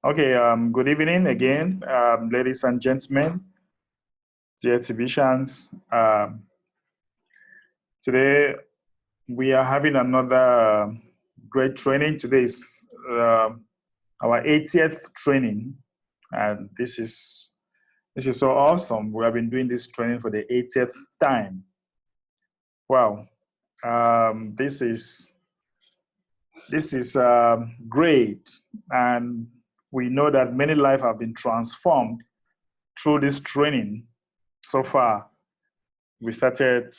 Okay, good evening again, ladies and gentlemen, dear exhibitions. Today we are having another great training. Today is our 80th training, and this is so awesome. We have been doing this training for the 80th time. Wow, this is great, and we know that many lives have been transformed through this training so far. We started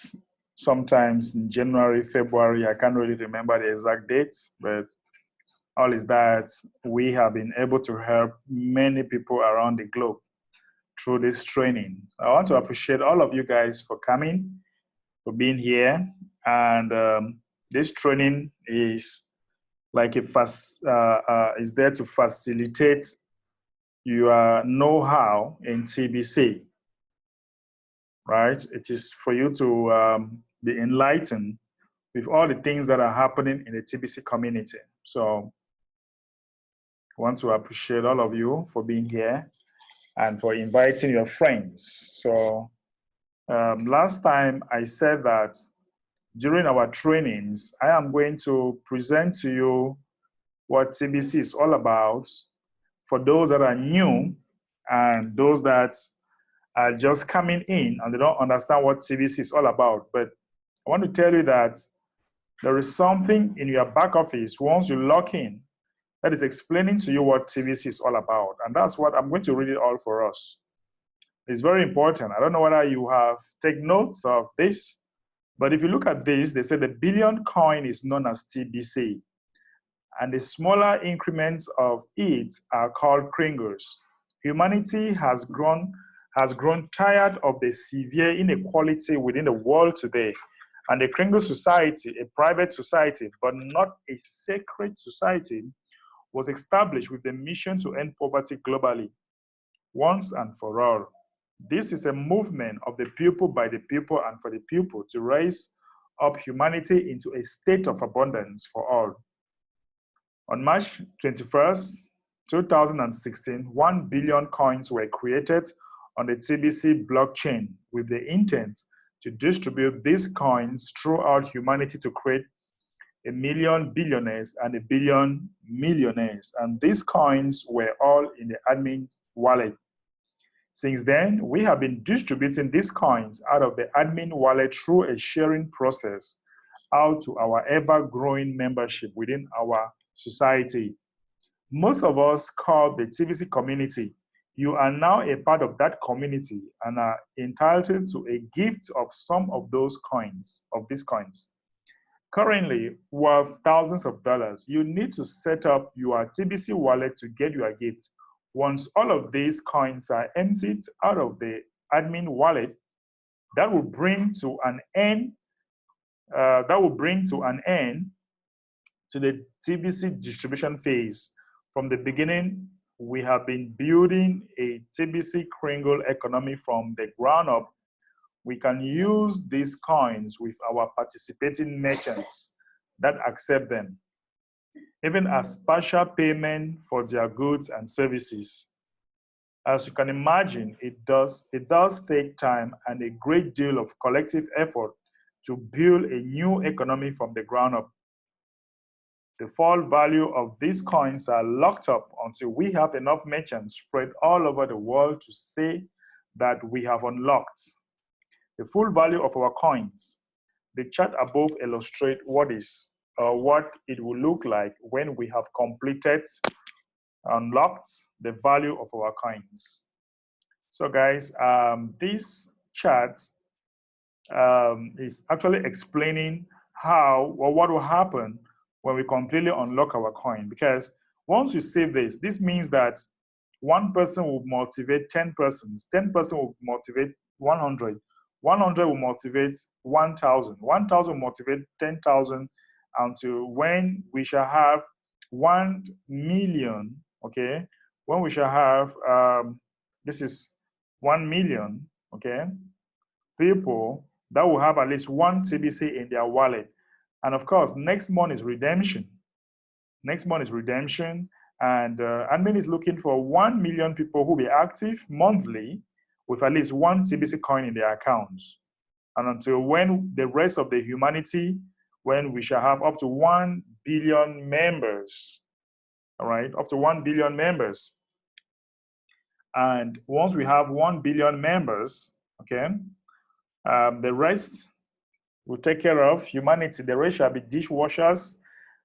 sometimes in January, February. I can't really remember the exact dates, but all is that we have been able to help many people around the globe through this training. I want to appreciate all of you guys for coming, for being here. And this training is like is there to facilitate your know-how in TBC. Right? It is for you to be enlightened with all the things that are happening in the TBC community. So I want to appreciate all of you for being here and for inviting your friends. So last time I said that during our trainings, I am going to present to you what TBC is all about for those that are new and those that are just coming in and they don't understand what TBC is all about. But I want to tell you that there is something in your back office once you log in that is explaining to you what TBC is all about. And that's what I'm going to read it all for us. It's very important. I don't know whether you have taken notes of this, but if you look at this, they say the billion coin is known as TBC. And the smaller increments of it are called kringles. Humanity has grown tired of the severe inequality within the world today. And the Kringle Society, a private society, but not a sacred society, was established with the mission to end poverty globally, once and for all. This is a movement of the people, by the people, and for the people to raise up humanity into a state of abundance for all. On March 21st, 2016, 1 billion coins were created on the TBC blockchain with the intent to distribute these coins throughout humanity to create 1 million billionaires and 1 billion millionaires. And these coins were all in the admin wallet. Since then, we have been distributing these coins out of the admin wallet through a sharing process out to our ever-growing membership within our society. Most of us call the TBC community. You are now a part of that community and are entitled to a gift of some of those coins, of these coins. Currently worth thousands of dollars. You need to set up your TBC wallet to get your gift. Once all of these coins are emptied out of the admin wallet, that will bring to an end to the TBC distribution phase. From the beginning, we have been building a TBC Kringle economy from the ground up. We can use these coins with our participating merchants that accept them, even as partial payment for their goods and services. As you can imagine, it does take time and a great deal of collective effort to build a new economy from the ground up. The full value of these coins are locked up until we have enough merchants spread all over the world to say that we have unlocked the full value of our coins. The chart above illustrates what it will look like when we have completed, unlocked the value of our coins. So guys, this chart is actually explaining how or what will happen when we completely unlock our coin. Because once you save this means that one person will motivate 10 persons, 10 persons will motivate 100, 100 will motivate 1,000, 1,000 will motivate 10,000, until when we shall have 1 million, okay? When we shall have, this is 1 million, okay, people that will have at least one TBC in their wallet. And of course, next month is redemption. Next month is redemption. And admin is looking for 1 million people who will be active monthly with at least one TBC coin in their accounts. And until when the rest of the humanity, when we shall have up to 1 billion members, all right, up to 1 billion members. And once we have 1 billion members, okay, the rest will take care of humanity. The rest shall be dishwashers,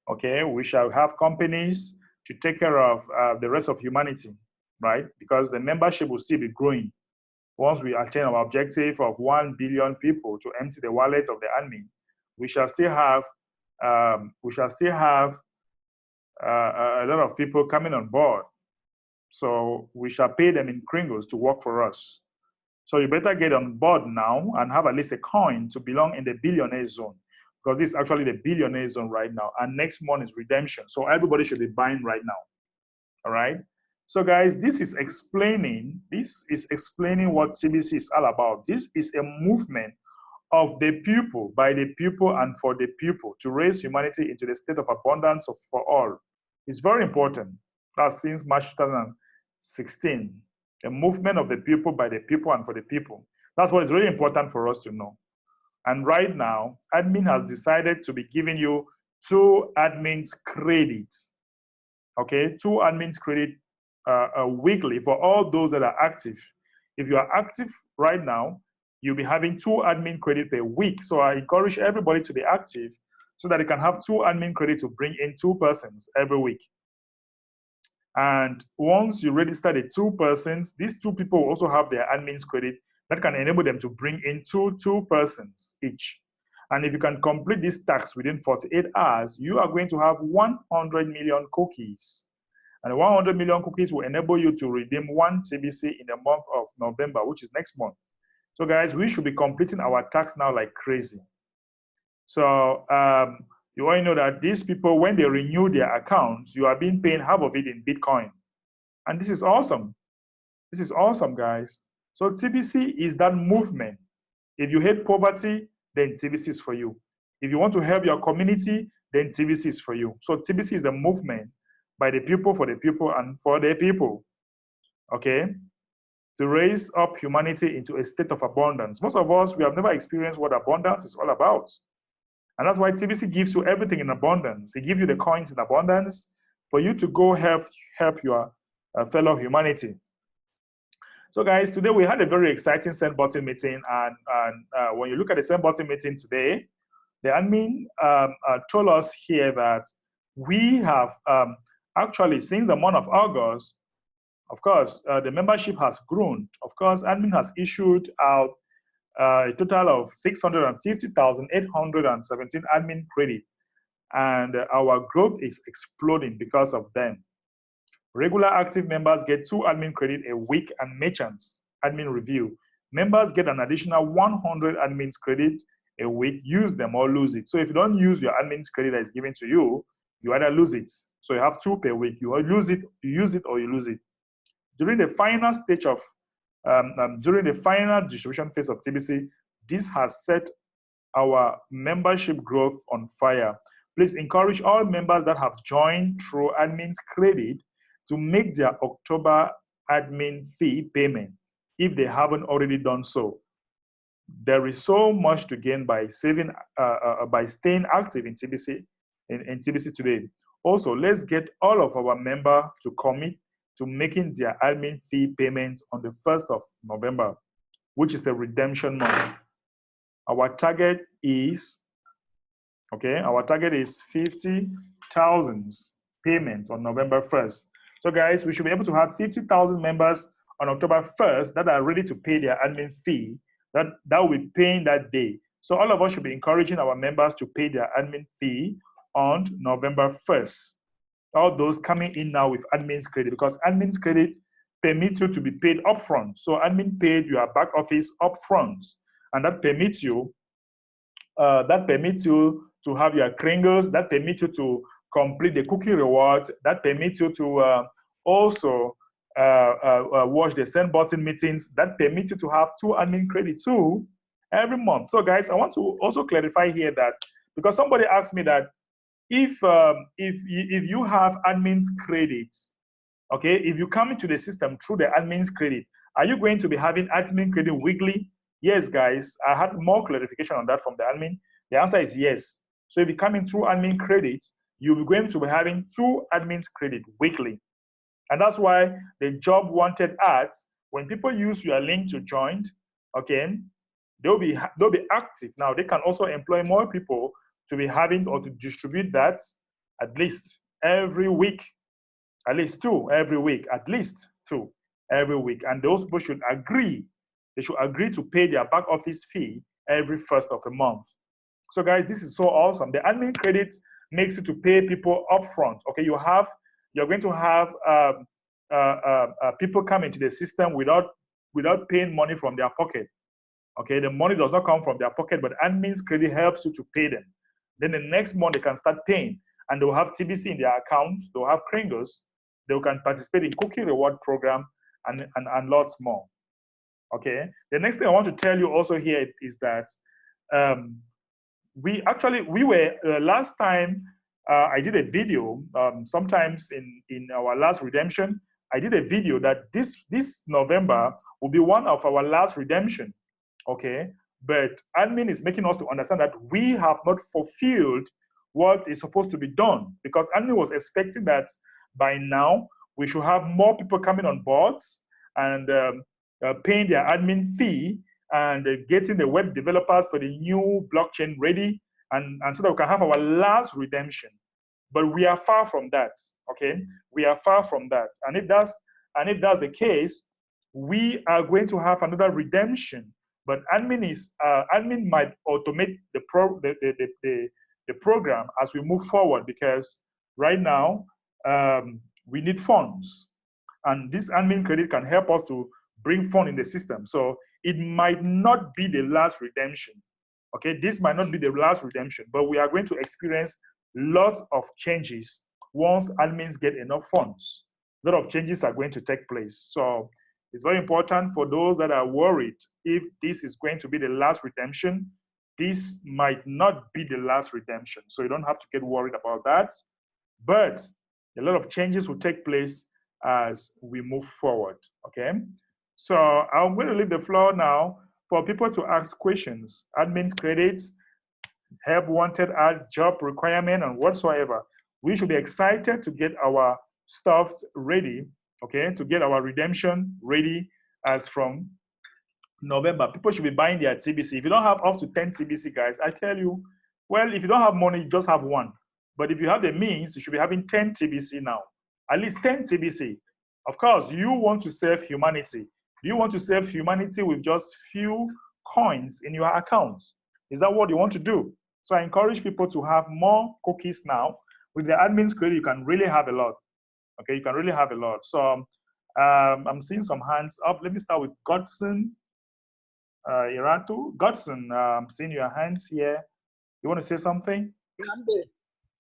okay? We shall have companies to take care of the rest of humanity, right? Because the membership will still be growing. Once we attain our objective of 1 billion people to empty the wallet of the admin, we shall still have a lot of people coming on board. So we shall pay them in kringles to work for us. So you better get on board now and have at least a coin to belong in the billionaire zone, because this is actually the billionaire zone right now. And next month is redemption. So everybody should be buying right now. All right. So guys, this is explaining what TBC is all about. This is a movement of the people, by the people, and for the people to raise humanity into the state of abundance for all. It's very important. That's since March 2016. A movement of the people, by the people, and for the people. That's what is really important for us to know. And right now, admin has decided to be giving you 2 admins credits. Okay, 2 admins credit weekly for all those that are active. If you are active right now, you'll be having 2 admin credit per week. So I encourage everybody to be active so that they can have 2 admin credit to bring in 2 persons every week. And once you register the 2 persons, these 2 people will also have their admin's credit that can enable them to bring in two persons each. And if you can complete this task within 48 hours, you are going to have 100 million cookies. And 100 million cookies will enable you to redeem 1 TBC in the month of November, which is next month. So guys, we should be completing our task now like crazy. So you all know that these people, when they renew their accounts, you are being paid half of it in Bitcoin. And this is awesome. This is awesome, guys. So TBC is that movement. If you hate poverty, then TBC is for you. If you want to help your community, then TBC is for you. So TBC is the movement by the people, for the people, and for the people. Okay? To raise up humanity into a state of abundance. Most of us, we have never experienced what abundance is all about. And that's why TBC gives you everything in abundance. It gives you the coins in abundance for you to go help your fellow humanity. So guys, today we had a very exciting send button meeting. And when you look at the send button meeting today, the admin told us here that we have actually, since the month of August, of course, the membership has grown. Of course, admin has issued out a total of 650,817 admin credit, and our growth is exploding because of them. Regular active members get 2 admin credit a week, and merchants admin review. Members get an additional 100 admins credit a week. Use them or lose it. So if you don't use your admins credit that is given to you, you either lose it. So you have 2 per week. You use it, or you lose it. During the final stage of during the final distribution phase of TBC, this has set our membership growth on fire. Please encourage all members that have joined through admin's credit to make their October admin fee payment if they haven't already done so. There is so much to gain by saving, by staying active in TBC, in TBC today. Also, let's get all of our members to commit to making their admin fee payments on the 1st of November, which is the redemption month. Our target is, our target is 50,000 payments on November 1st. So guys, we should be able to have 50,000 members on October 1st that are ready to pay their admin fee, that will be paying that day. So all of us should be encouraging our members to pay their admin fee on November 1st. All those coming in now with admin's credit, because admin's credit permits you to be paid upfront. So admin paid your back office upfront, and that permits you to have your kringles, that permits you to complete the cookie rewards, that permits you to also watch the send button meetings, that permits you to have 2 admin credit too every month. So guys, I want to also clarify here that, because somebody asked me that if you have admin's credits, okay, if you come into the system through the admin's credit, are you going to be having admin credit weekly? Yes, guys. I had more clarification on that from the admin. The answer is yes. So if you come in through admin credits, you'll be going to be having 2 admin's credit weekly. And that's why the job wanted ads, when people use your link to join, okay, they'll be active. Now they can also employ more people to be having or to distribute that at least every week, at least 2 every week, at least 2 every week. And those people should agree. They should agree to pay their back office fee every first of the month. So guys, this is so awesome. The admin credit makes you to pay people upfront. Okay, you're going to have people come into the system without paying money from their pocket. Okay, the money does not come from their pocket, but admin's credit helps you to pay them. Then the next month they can start paying, and they'll have TBC in their accounts. They'll have Kringles. They can participate in cookie reward program and lots more. Okay. The next thing I want to tell you also here is that we were last time I did a video. Sometimes in our last redemption, I did a video that this November will be one of our last redemption. Okay, but admin is making us to understand that we have not fulfilled what is supposed to be done, because admin was expecting that by now we should have more people coming on boards and paying their admin fee and getting the web developers for the new blockchain ready, and so that we can have our last redemption. But we are far from that. Okay, we are far from that. And if that's the case, we are going to have another redemption. But admin might automate the program as we move forward, because right now we need funds, and this admin credit can help us to bring fund in the system. So it might not be the last redemption. Okay, this might not be the last redemption, but we are going to experience lots of changes once admins get enough funds. A lot of changes are going to take place. So it's very important for those that are worried if this is going to be the last redemption. This might not be the last redemption, so you don't have to get worried about that. But a lot of changes will take place as we move forward, okay? So I'm going to leave the floor now for people to ask questions. Admin's credits, help wanted, add job requirement, and whatsoever. We should be excited to get our stuff ready, okay, to get our redemption ready as from November. People should be buying their TBC. If you don't have up to 10 TBC, guys, I tell you, well, if you don't have money, just have 1. But if you have the means, you should be having 10 TBC now, at least 10 TBC. Of course, you want to save humanity. Do you want to save humanity with just few coins in your account? Is that what you want to do? So I encourage people to have more cookies now. With the admin's credit, you can really have a lot. Okay, you can really have a lot. So I'm seeing some hands up. Let me start with Godson. Iratu. Godson, I'm seeing your hands here. You want to say something?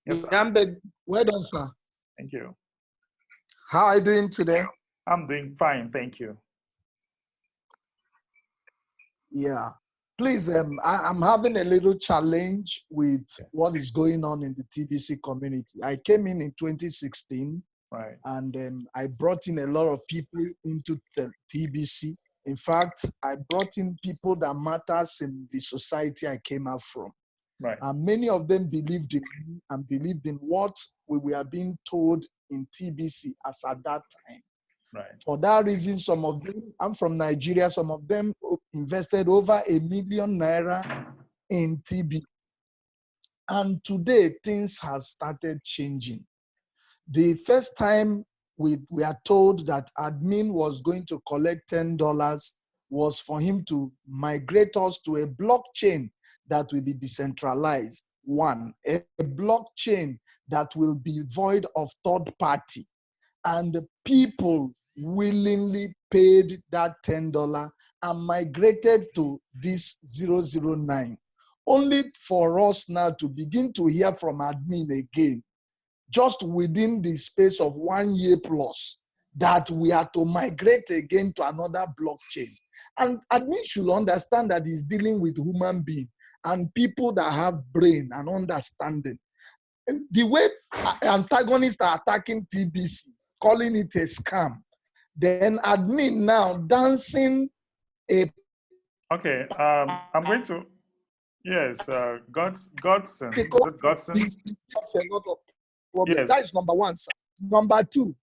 Yes, sir. Well done, sir. Thank you. How are you doing today? I'm doing fine, thank you. Yeah. Please, I'm having a little challenge with what is going on in the TBC community. I came in 2016, right, and I brought in a lot of people into the TBC. In fact, I brought in people that matters in the society I came out from. right. And many of them believed in me and believed in what we were being told in TBC as at that time. Right. For that reason, some of them, I'm from Nigeria, some of them invested over ₦1 million in TB. And today, things have started changing. The first time we are told that admin was going to collect $10 was for him to migrate us to a blockchain that will be decentralized. One, a blockchain that will be void of third party. And people willingly paid that $10 and migrated to this 009. Only for us now to begin to hear from admin again, just within the space of 1 year plus, that we are to migrate again to another blockchain. And admin should understand that he's dealing with human beings and people that have brain and understanding. the way antagonists are attacking TBC, calling it a scam, then admin now dancing a. Okay, I'm going to, yes, Godson. Is it Godson? That's a lot of problem. Yes. That is number one, sir. Number two,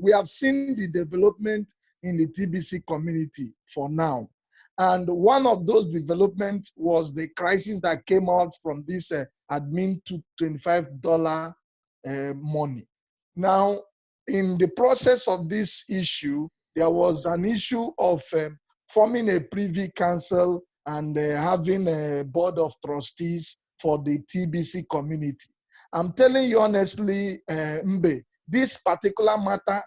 we have seen the development in the TBC community for now. And one of those developments was the crisis that came out from this admin to $25 money. Now, in the process of this issue, there was an issue of forming a privy council and having a board of trustees for the TBC community. I'm telling you honestly, Mbe, this particular matter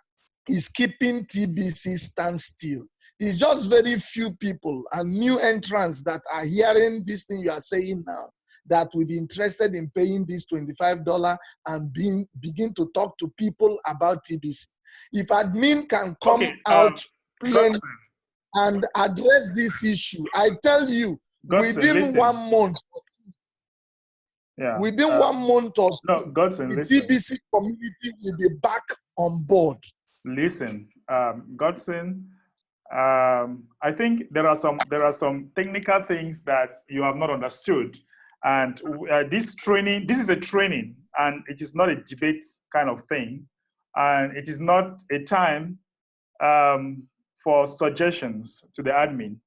is keeping TBC stand still. It's just very few people and new entrants that are hearing this thing you are saying now that will be interested in paying this $25 and begin to talk to people about TBC. If admin can come out plain and address this issue, I tell you, within 1 month, within 1 month or so, the TBC community will be back on board. Listen, Godson, I think there are some technical things that you have not understood, and this is a training, and it is not a debate kind of thing, and it is not a time for suggestions to the admin.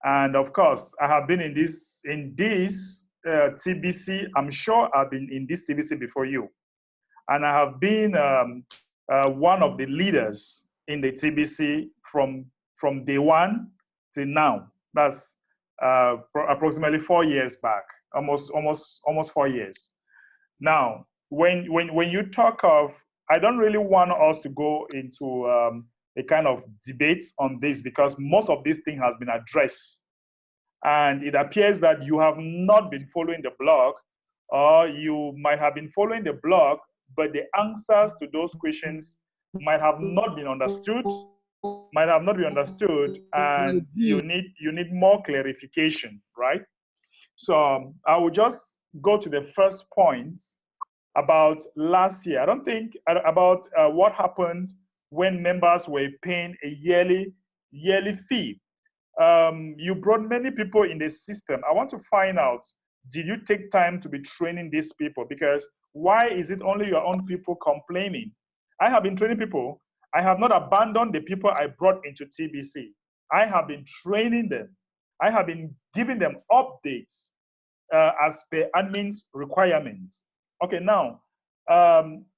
And of course, I have been in this TBC. I'm sure I've been in this TBC before you, and I have been one of the leaders in the TBC from day one till now. That's approximately 4 years back, almost 4 years. Now, when you talk of, I don't really want us to go into a kind of debate on this, because most of this thing has been addressed. And it appears that you have not been following the blog, or you might have been following the blog, but the answers to those questions might have not been understood, and you need more clarification, right? So I will just go to the first point about last year. I don't think about what happened when members were paying a yearly fee. You brought many people in the system. I want to find out, did you take time to be training these people? Because why is it only your own people complaining? I have been training people. I have not abandoned the people I brought into TBC. I have been training them. I have been giving them updates as per admin's requirements. Okay, now,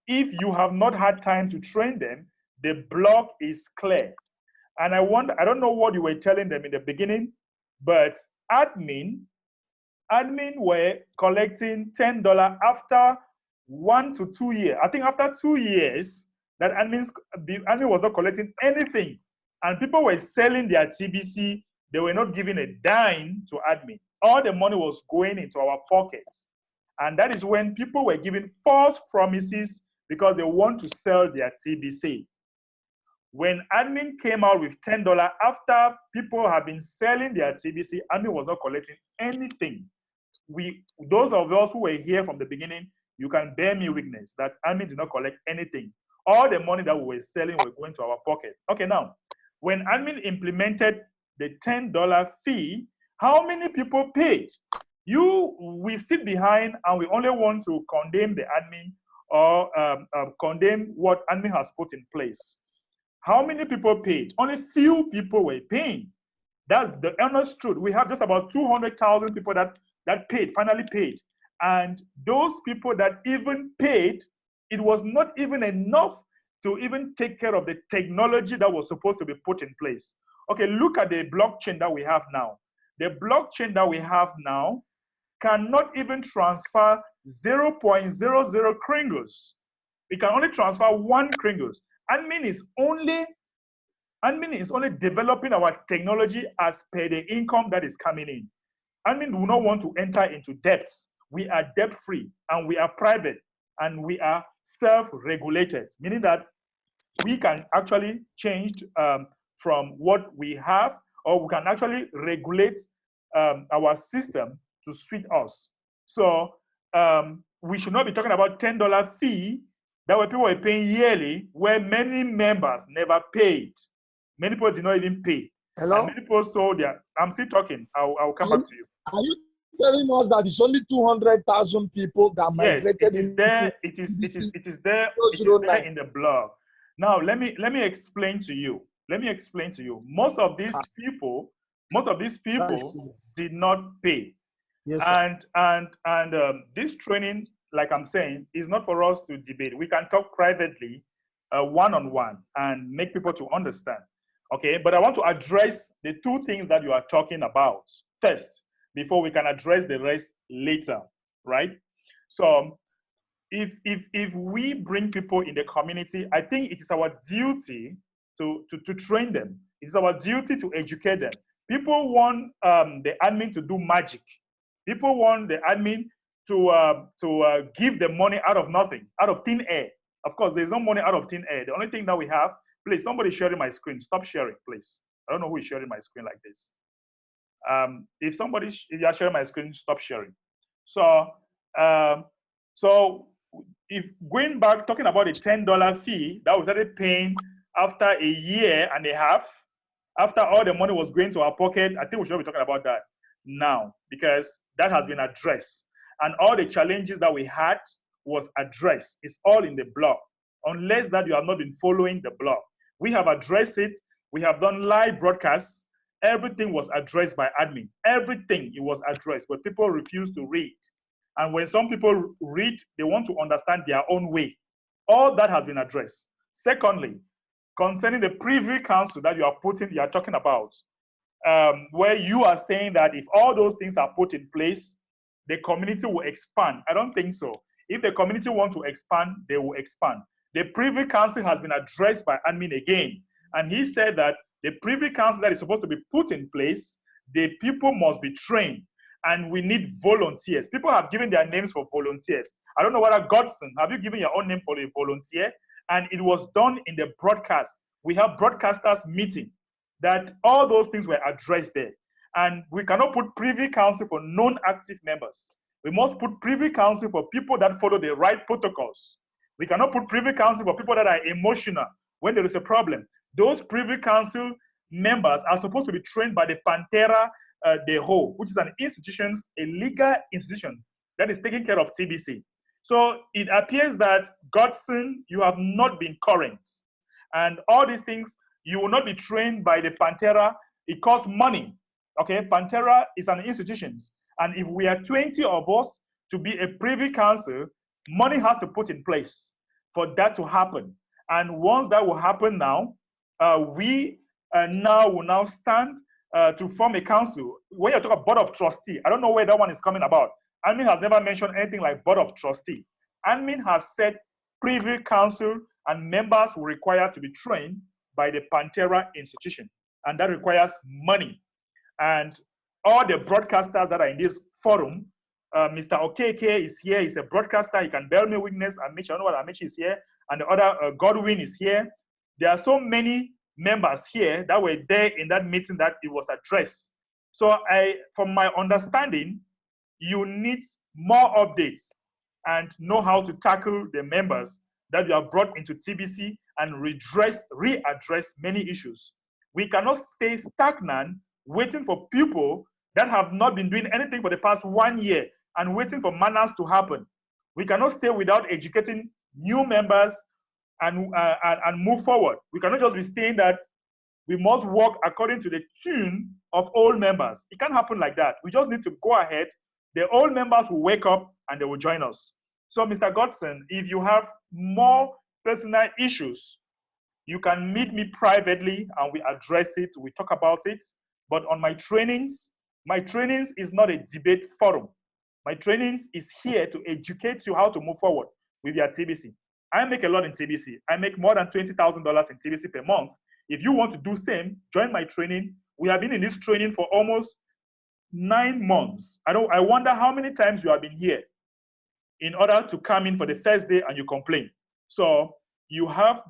if you have not had time to train them, the blog is clear. And I don't know what you were telling them in the beginning, but admin were collecting $10 after 1 to 2 years. I think after 2 years, that admin was not collecting anything. And people were selling their TBC. They were not giving a dime to admin. All the money was going into our pockets. And that is when people were giving false promises because they want to sell their TBC. When admin came out with $10 after people have been selling their TBC, admin was not collecting anything. Those of us who were here from the beginning, you can bear me witness that admin did not collect anything. All the money that we were selling were going to our pocket. Okay, now, when admin implemented the $10 fee, how many people paid? We sit behind and we only want to condemn the admin or condemn what admin has put in place. How many people paid? Only few people were paying. That's the honest truth. We have just about 200,000 people that paid, finally paid. And those people that even paid, it was not even enough to even take care of the technology that was supposed to be put in place. Okay, look at the blockchain that we have now. The blockchain that we have now cannot even transfer 0.00 kringles. It can only transfer 1 kringles. Admin is only developing our technology as per the income that is coming in. Admin do not want to enter into debts. We are debt-free, and we are private, and we are self-regulated, meaning that we can actually change from what we have, or we can actually regulate our system to suit us. So we should not be talking about $10 fee that where people were paying yearly, where many members never paid. Many people did not even pay. Hello? And many people sold their, I'm still talking. I'll come back to you. Are you telling us that it's only 200,000 people that Yes, migrated it is into there. It is there. It is there in the blog. Now let me explain to you. Let me explain to you. Most of these people did not pay. Yes, sir. And this training, like I'm saying, is not for us to debate. We can talk privately, one-on-one, and make people to understand. Okay, but I want to address the two things that you are talking about first, before we can address the rest later, right? So if we bring people in the community, I think it is our duty to train them. It's our duty to educate them. People want the admin to do magic. People want the admin to give them money out of nothing, out of thin air. Of course, there's no money out of thin air. The only thing that we have, please, somebody sharing my screen. Stop sharing, please. I don't know who is sharing my screen like this. If you are sharing my screen, stop sharing. So, if going back, talking about a $10 fee that we started paying after a year and a half, after all the money was going to our pocket, I think we should not be talking about that now, because that has been addressed. And all the challenges that we had was addressed. It's all in the blog. Unless that you have not been following the blog. We have addressed it. We have done live broadcasts. Everything was addressed by admin. Everything it was addressed, but people refuse to read. And when some people read, they want to understand their own way. All that has been addressed. Secondly, concerning the Privy Council that you are talking about, where you are saying that if all those things are put in place, the community will expand. I don't think so. If the community want to expand, they will expand. The Privy Council has been addressed by admin again. And he said that the Privy Council that is supposed to be put in place, the people must be trained. And we need volunteers. People have given their names for volunteers. I don't know whether Godson, have you given your own name for a volunteer? And it was done in the broadcast. We have broadcasters meeting that all those things were addressed there. And we cannot put Privy Council for non-active members. We must put Privy Council for people that follow the right protocols. We cannot put Privy Council for people that are emotional when there is a problem. Those Privy Council members are supposed to be trained by the Pantera de Ho, which is an institution, a legal institution that is taking care of TBC. So it appears that Godson, you have not been current. And all these things, you will not be trained by the Pantera. It costs money. Okay, Pantera is an institution. And if we are 20 of us to be a Privy Council, money has to put in place for that to happen. And once that will happen now, we will now stand to form a council. When you talk about board of trustee, I don't know where that one is coming about. Admin has never mentioned anything like board of trustee. Admin has said Privy Council and members will require to be trained by the Pantera institution. And that requires money. And all the broadcasters that are in this forum, Mr. Okeke is here. He's a broadcaster. He can bear me witness. Amici, I don't know what Amici is here. And the other, Godwin is here. There are so many members here that were there in that meeting that it was addressed. So from my understanding, you need more updates and know how to tackle the members that you have brought into TBC and readdress many issues. We cannot stay stagnant waiting for people that have not been doing anything for the past 1 year and waiting for manners to happen. We cannot stay without educating new members and move forward. We cannot just be saying that we must work according to the tune of old members. It can't happen like that. We just need to go ahead. The old members will wake up and they will join us. So, Mr. Godson, if you have more personal issues, you can meet me privately and we address it. We talk about it. But on my trainings is not a debate forum. My trainings is here to educate you how to move forward with your TBC. I make a lot in TBC. I make more than $20,000 in TBC per month. If you want to do same, join my training. We have been in this training for almost 9 months. I wonder how many times you have been here in order to come in for the first day and you complain. So you have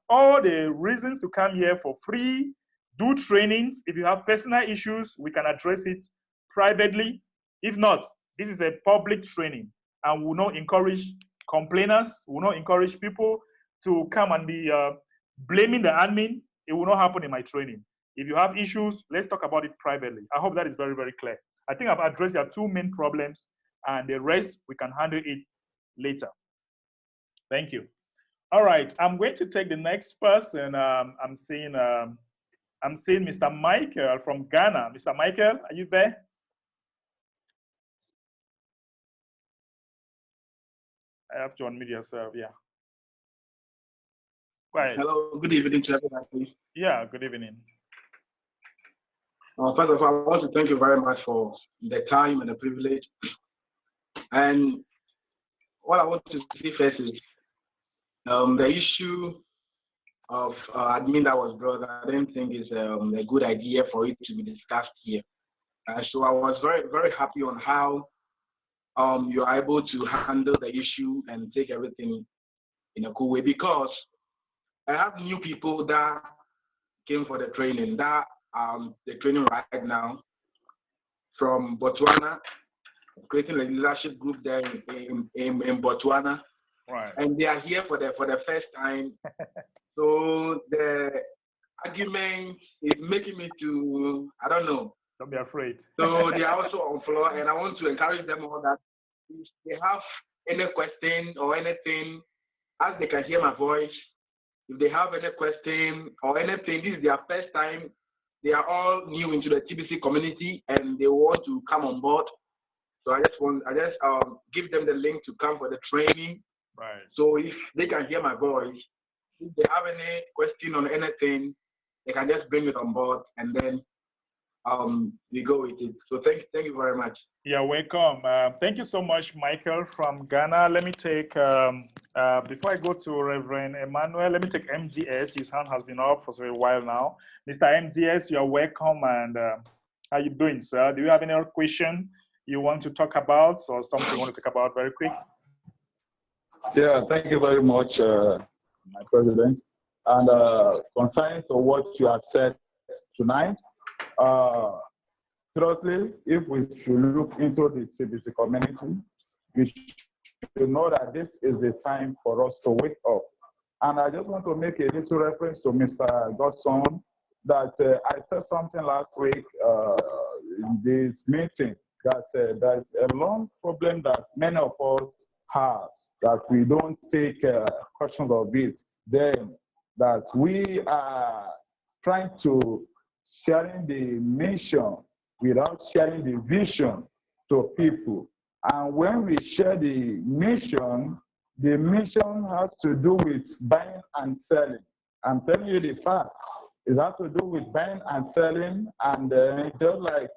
all the reasons to come here for free, do trainings. If you have personal issues, we can address it privately. If not, this is a public training. and we will not encourage complainers. We will not encourage people to come and be blaming the admin. It will not happen in my training. If you have issues, let's talk about it privately. I hope that is very, very clear. I think I've addressed your two main problems, and the rest we can handle it later. Thank you. All right, I'm going to take the next person. I'm seeing Mr. Michael from Ghana. Mr. Michael, are you there? I have to unmute yourself. Yeah. Right. Hello, good evening to everybody. Yeah, good evening. First of all, I want to thank you very much for the time and the privilege. And what I want to say first is the issue of admin that was brought. I don't think is a good idea for it to be discussed here. So I was very, very happy on how you are able to handle the issue and take everything in a cool way, because I have new people that came for the training, that the training right now from Botswana, creating a leadership group there in Botswana. Right. And they are here for the first time. So the argument is making me to, I don't know. Don't be afraid. So they are also on floor, and I want to encourage them all that if they have any question or anything, as they can hear my voice, if they have any question or anything, this is their first time. They are all new into the TBC community and they want to come on board. So I just give them the link to come for the training. Right. So if they can hear my voice, if they have any question on anything, they can just bring it on board, and then we go with it. So thank you very much. Yeah, welcome. Thank you so much, Michael from Ghana. Let me take, before I go to Reverend Emmanuel, let me take MDS. His hand has been up for a while now. Mr. MDS, you're welcome. And how you doing, sir? Do you have any other question you want to talk about, or something you want to talk about very quick? Yeah, thank you very much, my president. And concerning to what you have said tonight, truthfully, if we should look into the TBC community, we should know that this is the time for us to wake up. And I just want to make a little reference to Mr. Godson, that I said something last week in this meeting, that there's a long problem that many of us have, that we don't take questions of it, then that we are trying to sharing the mission without sharing the vision to people. And when we share the mission has to do with buying and selling. I'm telling you the fact. It has to do with buying and selling, and just like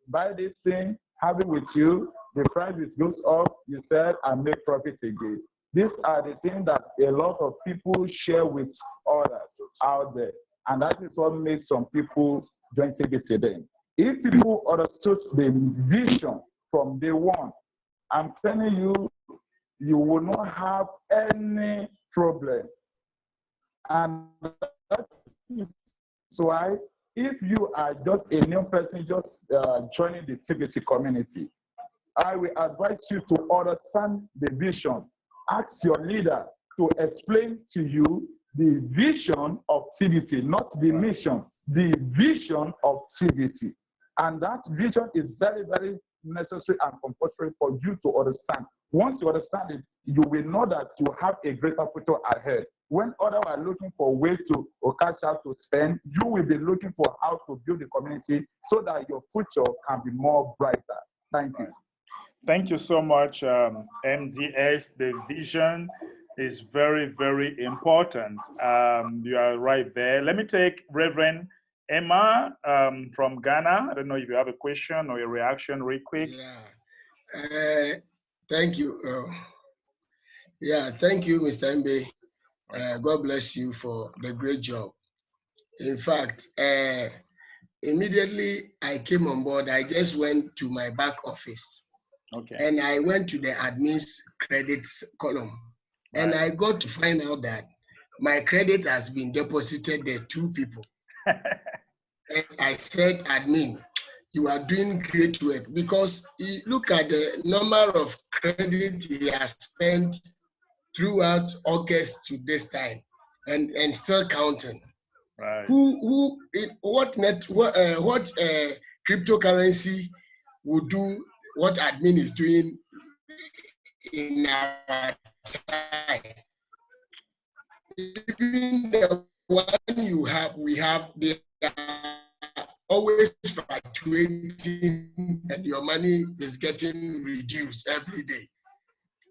buy this thing, have it with you, the price it goes up, you sell and make profit again. These are the things that a lot of people share with others out there. And that is what makes some people join TBC then. If people understood the vision from day one, I'm telling you, you will not have any problem. And that is why if you are just a new person just joining the TBC community, I will advise you to understand the vision. Ask your leader to explain to you the vision of TBC, not the mission, the vision of TBC. And that vision is very, very necessary and compulsory for you to understand. Once you understand it, you will know that you have a greater future ahead. When others are looking for a way to or cash out to spend, you will be looking for how to build the community so that your future can be more brighter. Thank you. Thank you so much, MDS. The vision is very, very important. You are right there. Let me take Reverend Emma from Ghana. I don't know if you have a question or a reaction real quick. Yeah. Thank you. Thank you, Mr. Mbe. God bless you for the great job. In fact, immediately I came on board, I just went to my back office. Okay. And I went to the admin's credits column. Right. And I got to find out that my credit has been deposited there 2 people. And I said, admin, you are doing great work, because you look at the number of credit he has spent throughout August to this time, and still counting. Right. What cryptocurrency will do what admin is doing in our time? Even the one we have, they are always fluctuating, and your money is getting reduced every day.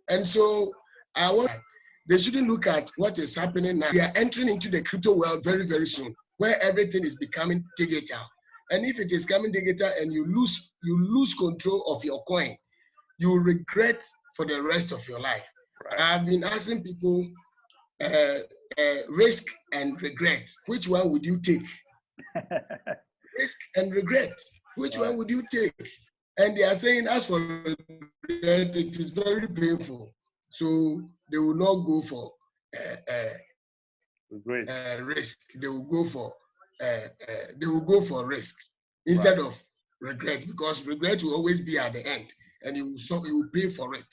And so they shouldn't look at what is happening now. We are entering into the crypto world very, very soon, where everything is becoming digital. And if it is coming digital and you lose control of your coin, you will regret for the rest of your life. Right. I've been asking people, risk and regret, which one would you take? Risk and regret, which one would you take? And they are saying, as for regret, it is very painful. So they will not go for risk. They will go for risk instead of regret, because regret will always be at the end, and you will pay for it.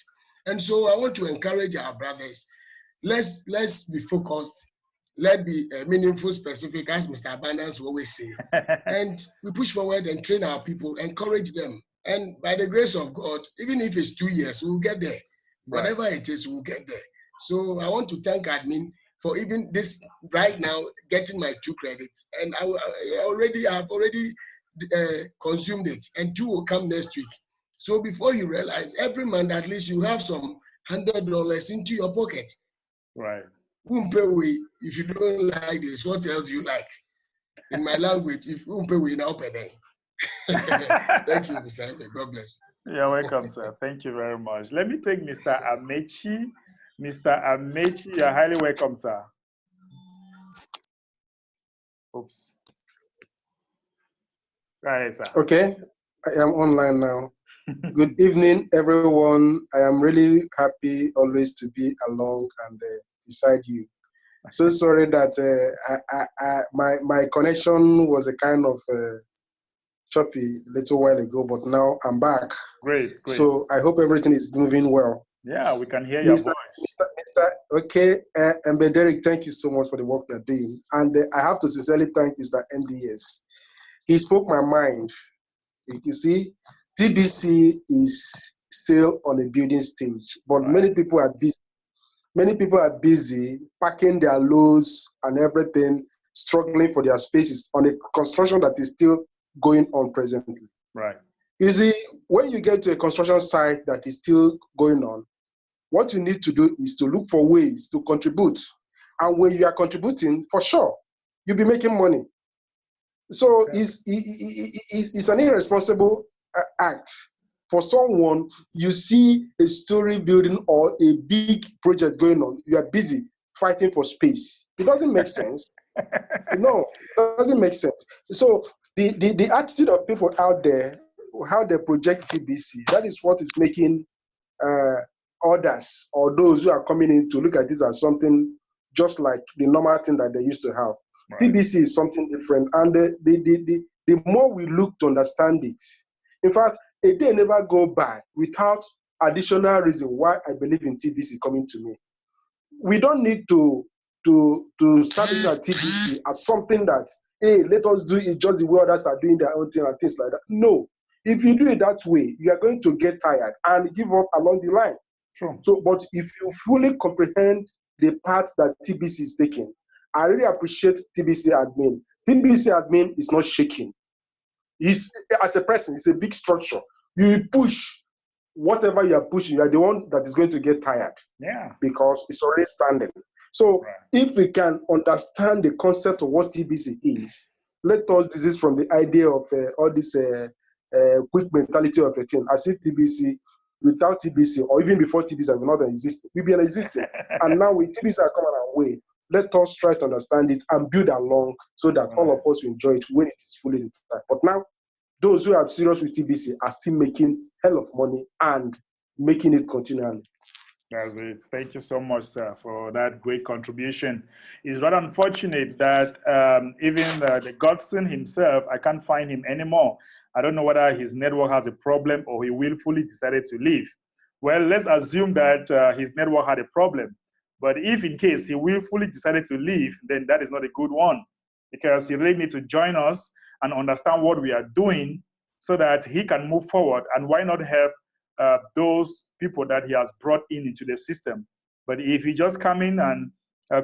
And so I want to encourage our brothers. Let's be focused. Let's be meaningful, specific, as Mr. Abundance will always say. And we push forward and train our people, encourage them. And by the grace of God, even if it's 2 years, we'll get there. Right. Whatever it is, we'll get there. So I want to thank admin for even this right now, getting my 2 credits. And I've already consumed it, and 2 will come next week. So before you realize, every month at least you have some $100 into your pocket. Right. If you don't like this, what else do you like? In my language, if you pay, we now pay. Thank you, Mr. Ande. God bless. You're welcome, sir. Thank you very much. Let me take Mr. Amechi. Mr. Amechi, you're highly welcome, sir. Oops. Right, sir. Okay, I am online now. Good evening, everyone. I am really happy always to be along and beside you. So sorry that my connection was a kind of choppy a little while ago, but now I'm back. Great. So I hope everything is moving well. Yeah, we can hear your voice. Mbehderick, thank you so much for the work you're doing. And I have to sincerely thank Mr. MDS. He spoke my mind. You see, TBC is still on a building stage, but many people are busy. Many people are busy packing their loads and everything, struggling for their spaces on a construction that is still going on presently. Right. You see, when you get to a construction site that is still going on, what you need to do is to look for ways to contribute. And when you are contributing, for sure, you'll be making money. So it's an irresponsible act for someone. You see a story building or a big project going on, you are busy fighting for space. It doesn't make sense. No, it doesn't make sense. So the attitude of people out there, how they project TBC, that is what is making others or those who are coming in to look at this as something just like the normal thing that they used to have. Right. TBC is something different, and the more we look to understand it, in fact, a day never go by without additional reason why I believe in TBC coming to me. We don't need to start looking at TBC as something that, hey, let us do it just the way others are doing their own thing and things like that. No, if you do it that way, you are going to get tired and give up along the line. Sure. So, but if you fully comprehend the path that TBC is taking, I really appreciate TBC admin. TBC admin is not shaking. He's, as a person, it's a big structure. You push whatever you are pushing, you are the one that is going to get tired. Yeah. Because it's already standing. So if we can understand the concept of what TBC is, let us desist from the idea of all this quick mentality of a thing, as if TBC, without TBC, or even before TBC, will not exist. We've been existing. And now with TBC are coming our way, let us try to understand it and build along so that all of us will enjoy it when it is fully inside. But now, those who are serious with TBC are still making hell of money and making it continually. That's it. Thank you so much, sir, for that great contribution. It's rather unfortunate that even the Godson himself, I can't find him anymore. I don't know whether his network has a problem or he willfully decided to leave. Well, let's assume that his network had a problem. But if in case he willfully decided to leave, then that is not a good one, because he really needs to join us and understand what we are doing so that he can move forward. And why not help those people that he has brought into the system? But if he just come in and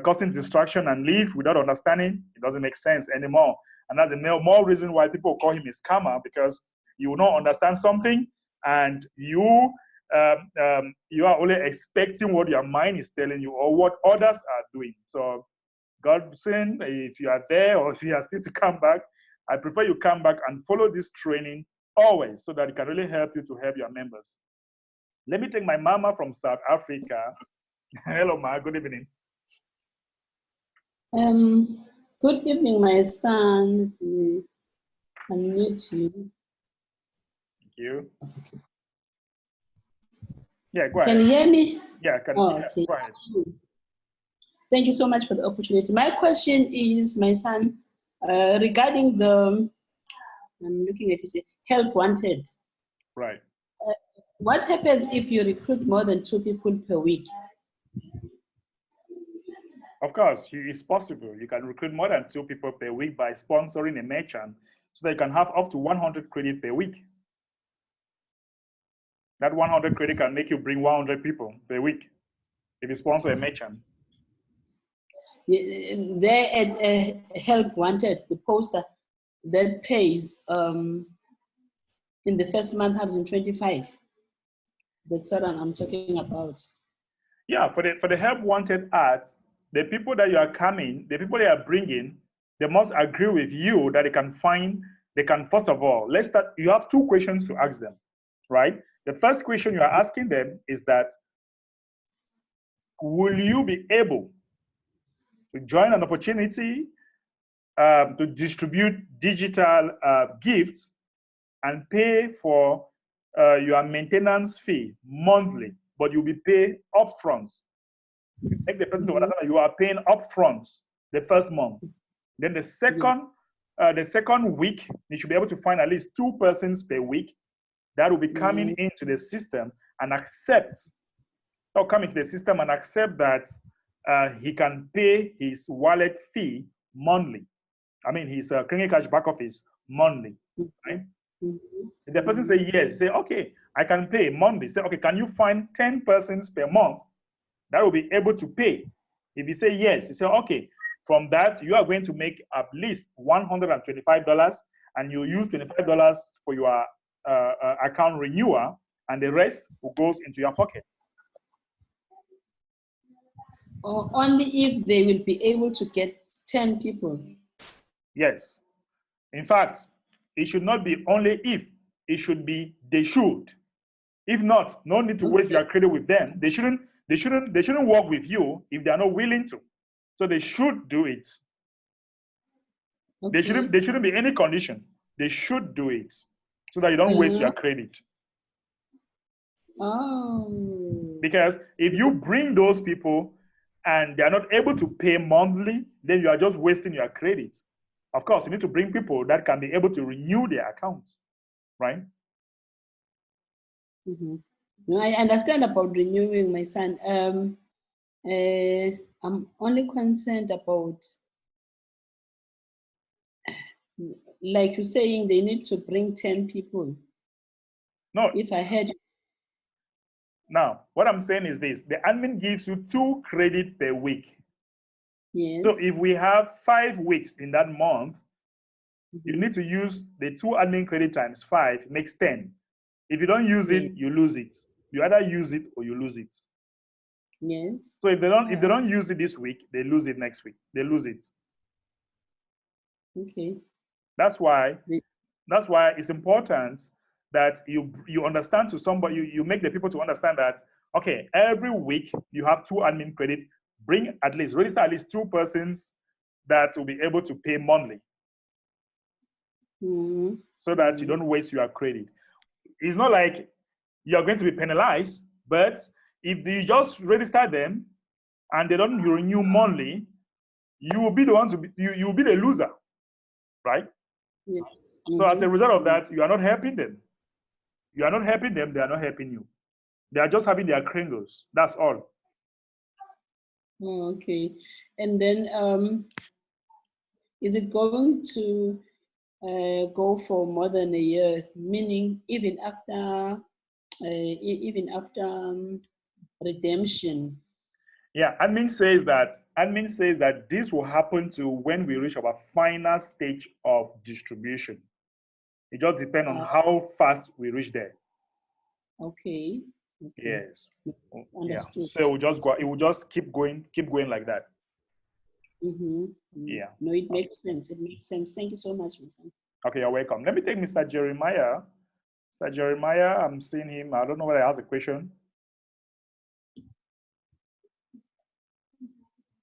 causing distraction and leave without understanding, it doesn't make sense anymore. And that's the more reason why people call him a scammer, because you will not understand something and you are only expecting what your mind is telling you or what others are doing. So God saying, if you are there or if you are still to come back, I prefer you come back and follow this training always so that it can really help you to help your members. Let me take my mama from South Africa. Hello, Ma. Good evening. Good evening, my son. Unmute you. Thank you. Yeah, go ahead. Can you hear me? Yeah, can okay. Go ahead. Thank you so much for the opportunity. My question is, my son, regarding the, I'm looking at it, help wanted. Right. What happens if you recruit more than 2 people per week? Of course, it's possible. You can recruit more than 2 people per week by sponsoring a merchant so that you can have up to 100 credit per week. That 100 credit can make you bring 100 people per week if you sponsor a merchant. There at Help Wanted, the poster that pays in the first month 125. That's what I'm talking about. Yeah, for the Help Wanted ads, the people that you are coming, the people they are bringing, they must agree with you that they can first of all, let's start. You have 2 questions to ask them, right? The first question you are asking them is that, will you be able to join an opportunity to distribute digital gifts and pay for your maintenance fee monthly, but you'll be paid upfront? Make the person to understand that you are paying upfront the first month. Then the second week, you should be able to find at least 2 persons per week that will be coming into the system and accept that he can pay his wallet fee monthly. I mean, his Kenya Cash back office monthly, right? If the person say yes, say, okay, I can pay monthly. Say, okay, can you find 10 persons per month that will be able to pay? If you say yes, you say, okay, from that, you are going to make at least $125, and you use $25 for your account renewal, and the rest goes into your pocket. Or only if they will be able to get 10 people. Yes. In fact, it should not be only if, it should be they should. If not, no need to waste your credit with them. They shouldn't work with you if they are not willing to. So they should do it. Okay. There shouldn't be any condition. They should do it so that you don't waste your credit. Oh. Because if you bring those people and they are not able to pay monthly, then you are just wasting your credit. Of course, you need to bring people that can be able to renew their accounts, right? I understand about renewing, my son. I'm only concerned about, like you're saying, they need to bring 10 people. No. If I had. Now, what I'm saying is this: the admin gives you 2 credit per week. Yes. So if we have 5 weeks in that month, you need to use the 2 admin credit times 5 makes 10. If you don't use it, you lose it. You either use it or you lose it. Yes. So if they don't use it this week, they lose it next week. They lose it. Okay. That's why it's important that you understand to somebody, you make the people to understand that, okay, every week you have 2 admin credit, register at least 2 persons that will be able to pay monthly. So that you don't waste your credit. It's not like you're going to be penalized, but if you just register them and they don't renew monthly, you will be the one you will be the loser, right? Yeah. So as a result of that, you are not helping them. You are not helping them, they are not helping you. They are just having their kringles. That's all. Oh, okay. And then is it going to go for more than a year? Meaning even after redemption? Yeah, admin says that this will happen to when we reach our final stage of distribution. It just depends on how fast we reach there. Okay. Yes. Understood. Yeah. So it will just keep going like that. Yeah. No, it makes sense. It makes sense. Thank you so much, Mr. Okay, you're welcome. Let me take Mr. Jeremiah. Mr. Jeremiah, I'm seeing him. I don't know whether he has a question.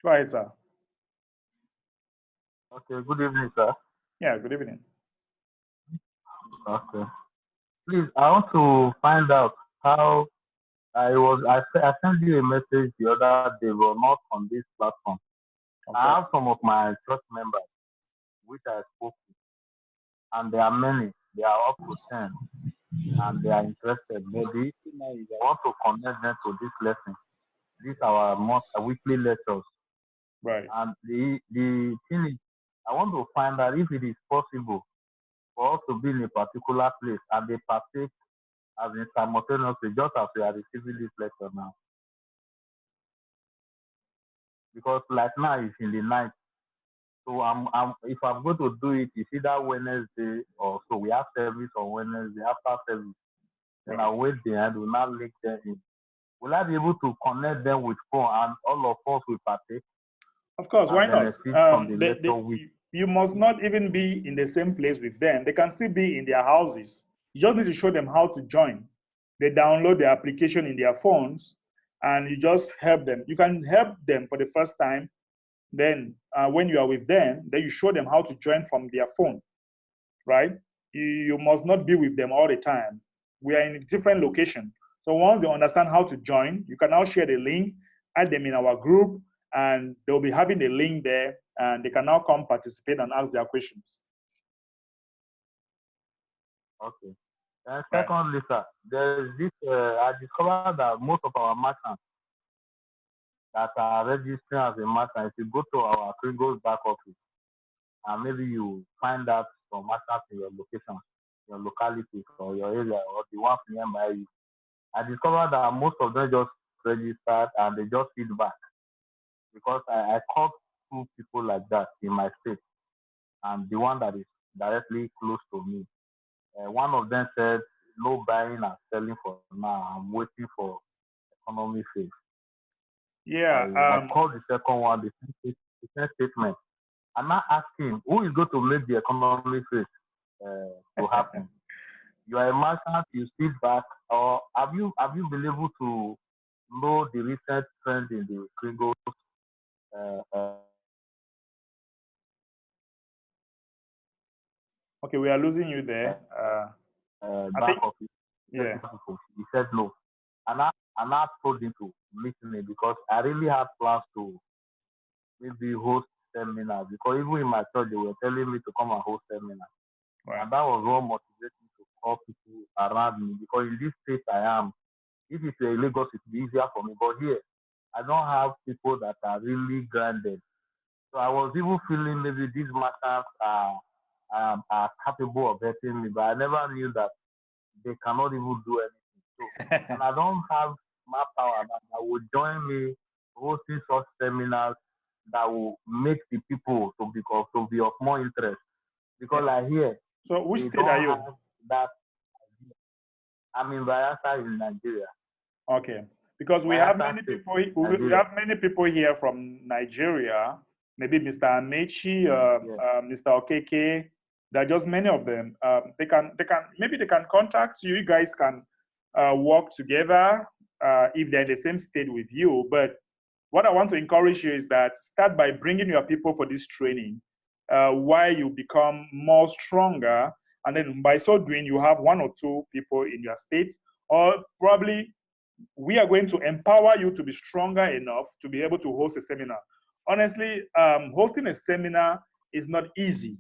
Go ahead, sir. Okay, good evening, sir. Yeah, good evening. Okay. Please, I want to find out how I sent you a message the other day, but not on this platform. Okay. I have some of my church members which I spoke with, and there are many. They are up to 10, and they are interested. But the issue now is I want to connect them to this lesson. These are our weekly lectures. Right. And the thing is, I want to find out if it is possible for us to be in a particular place and they partake as in simultaneously, just as we are receiving this lecture now. Because like now it's in the night. So if I'm going to do it, it's either Wednesday or so. We have service on Wednesday after service. Then I'll wait there and will not link them in. Will I be able to connect them with phone and all of us will partake? Of course, why not? The you must not even be in the same place with them. They can still be in their houses. You just need to show them how to join. They download the application in their phones and you just help them. You can help them for the first time. Then when you are with them, then you show them how to join from their phone, right? You must not be with them all the time. We are in a different location. So once they understand how to join, you can now share the link, add them in our group, and they'll be having the link there, and they can now come participate and ask their questions. Okay. And secondly, sir, there is this, I discovered that most of our merchants that are registering as a merchant, if you go to our Kringle's back office, and maybe you find out some merchants in your location, your locality, or your area, or the ones nearby you, I discovered that most of them just registered and they just feedback. Because I caught 2 people like that in my state, and the one that is directly close to me. One of them said, no buying and selling for now. I'm waiting for economy phase. Yeah. I called the second one, the same statement. I'm not asking who is going to make the economy phase to happen. You are a merchant, you sit back, or have you been able to know the recent trend in the Kringles? Okay, we are losing you there. Back office. Yeah. He said no. And I told him to meet me because I really had plans to maybe host seminars. Because even in my church, they were telling me to come and host seminars. Right. And that was what motivated me to call people around me. Because in this state I am, if it's a Lagos, it's easier for me. But here, I don't have people that are really grounded. So I was even feeling maybe these masters are capable of helping me, but I never knew that they cannot even do anything. So, and I don't have my power that will join me hosting such seminars that will make the people to be of more interest. Because I hear. So which state are you? That I'm in Bayelsa in Nigeria. Okay, because we have many people. We have many people here from Nigeria. Maybe Mr. Amechi, Mr. Okeke. There are just many of them. They can contact you. You guys can work together if they're in the same state with you. But what I want to encourage you is that start by bringing your people for this training, while you become more stronger, and then by so doing, you have 1 or 2 people in your state, or probably we are going to empower you to be stronger enough to be able to host a seminar. Honestly, hosting a seminar is not easy.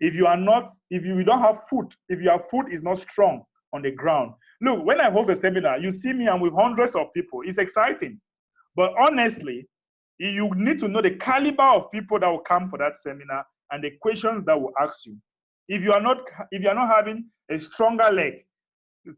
if you don't have foot, if your foot is not strong on the ground. Look, when I host a seminar, you see me, I'm with hundreds of people. It's exciting. But honestly, you need to know the caliber of people that will come for that seminar and the questions that will ask you. If you are not having a stronger leg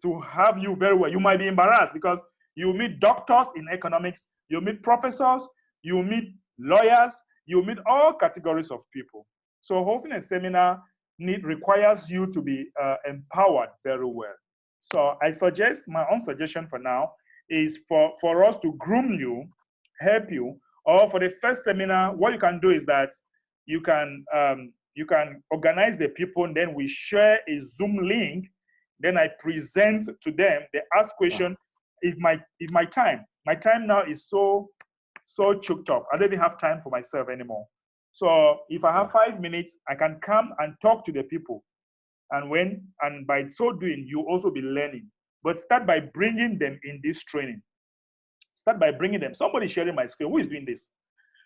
to have you very well, you might be embarrassed because you meet doctors in economics, you meet professors, you meet lawyers, you meet all categories of people. So hosting a seminar requires you to be empowered very well. So I suggest, my own suggestion for now is for us to groom you, help you, or for the first seminar, what you can do is that you can organize the people, and then we share a Zoom link. Then I present to them. They ask question. If my time now is so choked up, I don't even have time for myself anymore. So if I have 5 minutes, I can come and talk to the people, and by so doing, you also be learning. But start by bringing them in this training. Start by bringing them. Somebody sharing my screen. Who is doing this?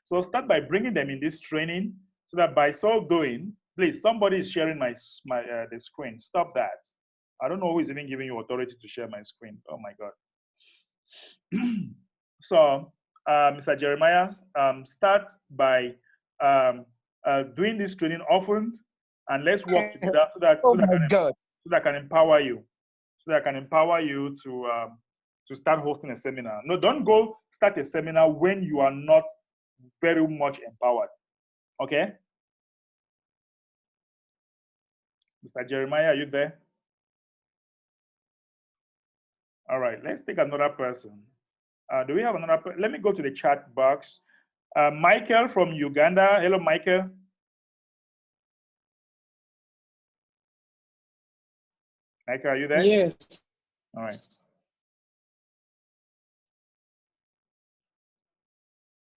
So start by bringing them in this training, so that by so doing, please, somebody is sharing the screen. Stop that. I don't know who is even giving you authority to share my screen. Oh my God. So, Mr. Jeremiah, start by doing this training often, and let's work together so that I can empower you. So that I can empower you to start hosting a seminar. No, don't go start a seminar when you are not very much empowered. Okay? Mr. Jeremiah, are you there? All right, let's take another person. Do we have another person? Let me go to the chat box. Michael from Uganda. Hello, Michael. Michael, are you there? Yes. All right.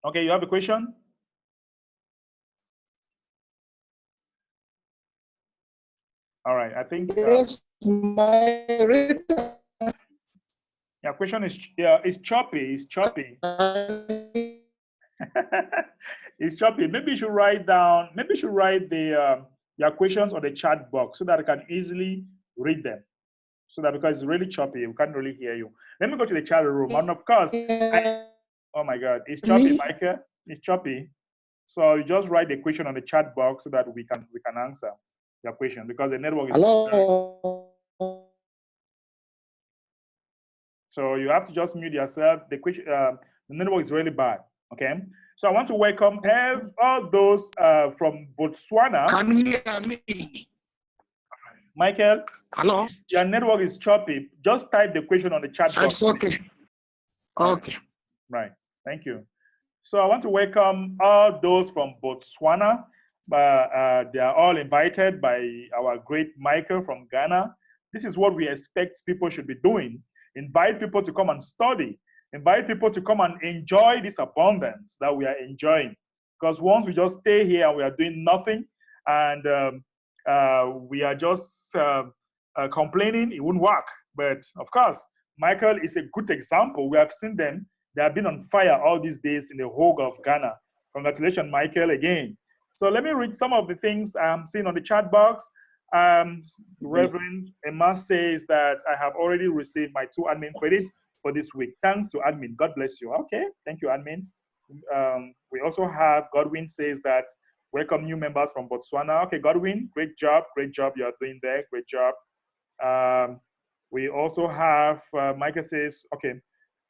Okay, you have a question? All right, I think. Yes, my reader. Your question is choppy. It's choppy. It's choppy. Maybe you should write down. Maybe you should write your questions on the chat box so that I can easily read them. So that because it's really choppy, we can't really hear you. Let me go to the chat room. And of course, oh my God, it's choppy, Michael. It's choppy. So you just write the question on the chat box so that we can answer your question because the network is. Hello. So you have to just mute yourself. The network is really bad. Okay. So I want to welcome all those from Botswana. Can you hear me? Michael. Hello. Your network is choppy. Just type the question on the chat box. That's okay. Okay. Right. Thank you. So I want to welcome all those from Botswana. They are all invited by our great Michael from Ghana. This is what we expect people should be doing. Invite people to come and study. Invite people to come and enjoy this abundance that we are enjoying. Because once we just stay here and we are doing nothing and we are just complaining, it won't work. But of course, Michael is a good example. We have seen them. They have been on fire all these days in the whole of Ghana. Congratulations, Michael, again. So let me read some of the things I'm seeing on the chat box. Reverend Emma says that I have already received my 2 admin credit for this week. Thanks to admin. God bless you. Okay, thank you, admin. We also have Godwin says that welcome new members from Botswana. Okay, Godwin, great job you are doing there. Great job. We also have Micah says, okay,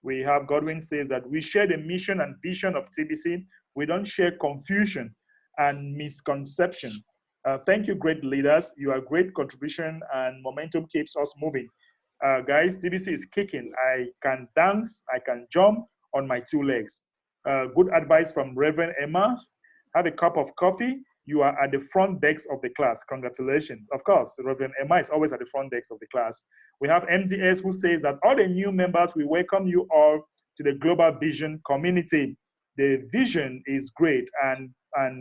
we have Godwin says that we share the mission and vision of TBC. We don't share confusion and misconception. Thank you, great leaders. Your great contribution and momentum keeps us moving. Guys, TBC is kicking. I can dance, I can jump on my 2 legs. Good advice from Reverend Emma. Have a cup of coffee. You are at the front desk of the class. Congratulations. Of course, Reverend Emma is always at the front desk of the class. We have MZS who says that all the new members, we welcome you all to the Global Vision community. The vision is great and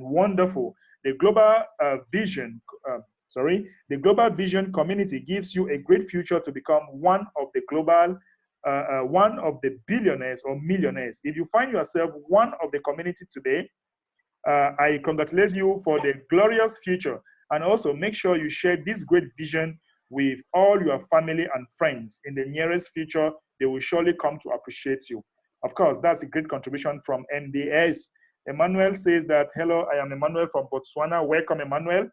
wonderful. The Global the Global Vision community gives you a great future to become one of the billionaires or millionaires. If you find yourself one of the community today, I congratulate you for the glorious future And also make sure you share this great vision with all your family and friends. In the nearest future, they will surely come to appreciate you. Of course, that's a great contribution from MDS. Emmanuel says that, hello, I am Emmanuel from Botswana. Welcome, Emmanuel.